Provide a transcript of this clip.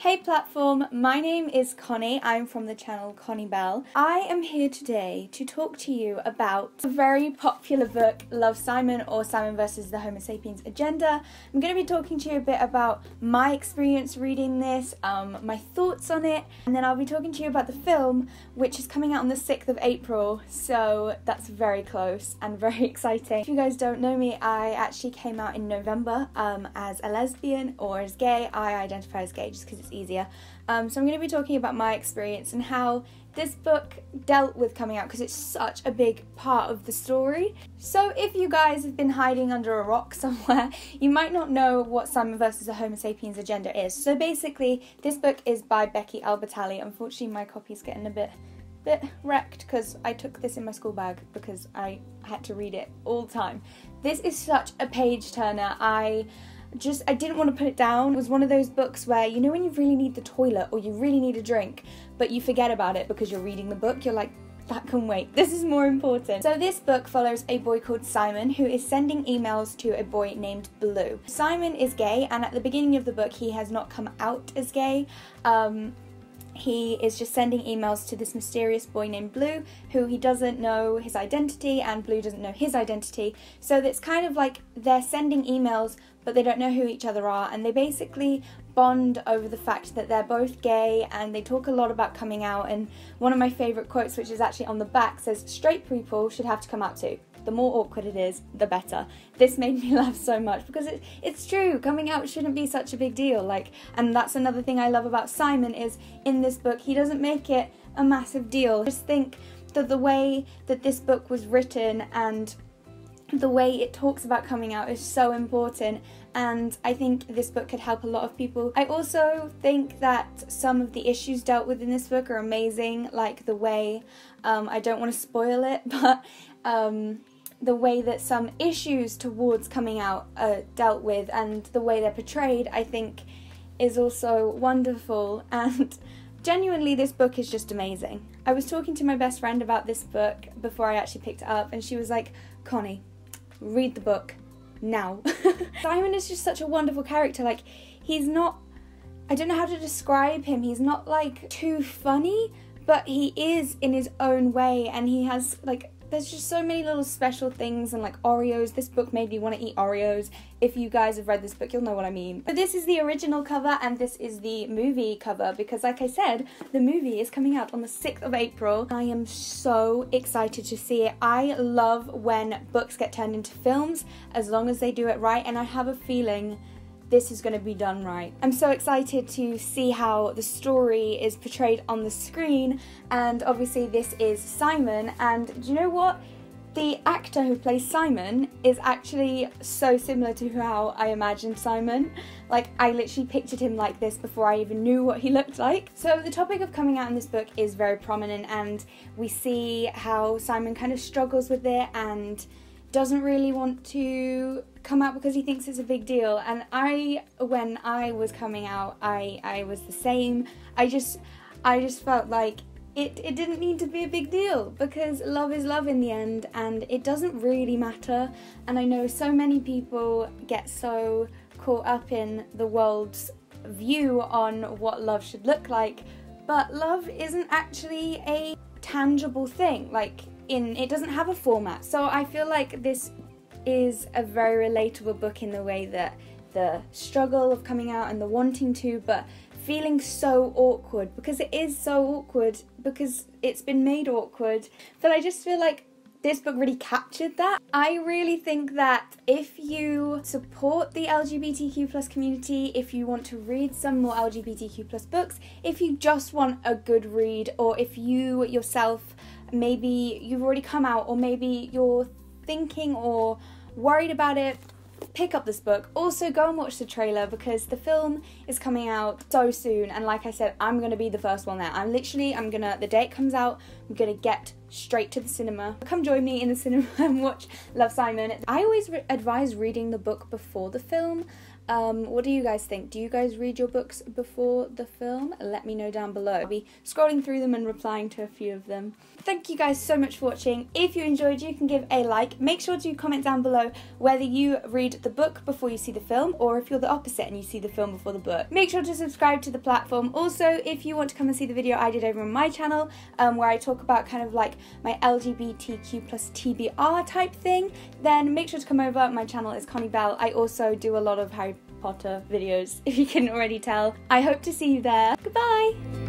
Hey platform, my name is Connie. I'm from the channel Conniebell. I am here today to talk to you about a very popular book, Love, Simon, or Simon versus the Homo sapiens agenda. I'm going to be talking to you a bit about my experience reading this, my thoughts on it, and then I'll be talking to you about the film, which is coming out on the 6th of April, so that's very close and very exciting. If you guys don't know me, I actually came out in November as a lesbian or as gay. I identify as gay just because it's easier. So I'm going to be talking about my experience and how this book dealt with coming out because it's such a big part of the story. So if you guys have been hiding under a rock somewhere, you might not know what Simon versus the Homo sapiens agenda is. So basically, this book is by Becky Albertalli. Unfortunately, my copy's getting a bit wrecked because I took this in my school bag because I had to read it all the time. This is such a page turner. I didn't want to put it down. It was one of those books where, you know, when you really need the toilet or you really need a drink, but you forget about it because you're reading the book, you're like, that can wait. This is more important. So this book follows a boy called Simon who is sending emails to a boy named Blue. Simon is gay, and at the beginning of the book he has not come out as gay. He is just sending emails to this mysterious boy named Blue, who he doesn't know his identity and Blue doesn't know his identity. So it's kind of like they're sending emails but they don't know who each other are, and they basically bond over the fact that they're both gay, and they talk a lot about coming out. And one of my favourite quotes, which is actually on the back, says, "Straight people should have to come out too. The more awkward it is, the better." This made me laugh so much because it's true. Coming out shouldn't be such a big deal. And that's another thing I love about Simon is in this book he doesn't make it a massive deal. I just think that the way that this book was written and the way it talks about coming out is so important, and I think this book could help a lot of people. I also think that some of the issues dealt with in this book are amazing, like the way, I don't want to spoil it, but the way that some issues towards coming out are dealt with and the way they're portrayed, I think is also wonderful, and genuinely this book is just amazing. I was talking to my best friend about this book before I actually picked it up, and she was like, "Connie, read the book now." Simon is just such a wonderful character. Like, he's not, I don't know how to describe him, he's not like too funny, but he is in his own way, and he has like, there's just so many little special things, and like Oreos. This book made me want to eat Oreos. If you guys have read this book, you'll know what I mean. But this is the original cover and this is the movie cover because, like I said, the movie is coming out on the 6th of April. I am so excited to see it. I love when books get turned into films as long as they do it right, and I have a feeling this is going to be done right. I'm so excited to see how the story is portrayed on the screen, and obviously this is Simon, and do you know what? The actor who plays Simon is actually so similar to how I imagined Simon. Like, I literally pictured him like this before I even knew what he looked like. So the topic of coming out in this book is very prominent, and we see how Simon kind of struggles with it and doesn't really want to come out because he thinks it's a big deal. And when I was coming out, I was the same. I just felt like it didn't need to be a big deal because love is love in the end, and it doesn't really matter. And I know so many people get so caught up in the world's view on what love should look like, but love isn't actually a tangible thing. Like, it doesn't have a format. So I feel like this is a very relatable book in the way that the struggle of coming out and the wanting to, but feeling so awkward because it is so awkward because it's been made awkward. But I just feel like this book really captured that. I really think that if you support the LGBTQ+ community, if you want to read some more LGBTQ+ books, if you just want a good read, or if you yourself, maybe you've already come out, or maybe you're thinking or worried about it, pick up this book. Also, go and watch the trailer because the film is coming out so soon, and like I said, I'm going to be the first one there. The day it comes out, I'm going to get straight to the cinema. Come join me in the cinema and watch Love, Simon. I always advise reading the book before the film What do you guys think? Do you guys read your books before the film? Let me know down below. I'll be scrolling through them and replying to a few of them. Thank you guys so much for watching. If you enjoyed, you can give a like. Make sure to comment down below whether you read the book before you see the film, or if you're the opposite and you see the film before the book. Make sure to subscribe to the platform. Also, if you want to come and see the video I did over on my channel, where I talk about kind of like my LGBTQ plus TBR type thing, then make sure to come over. My channel is Conniebell. I also do a lot of Harry Potter videos, if you couldn't already tell. I hope to see you there. Goodbye!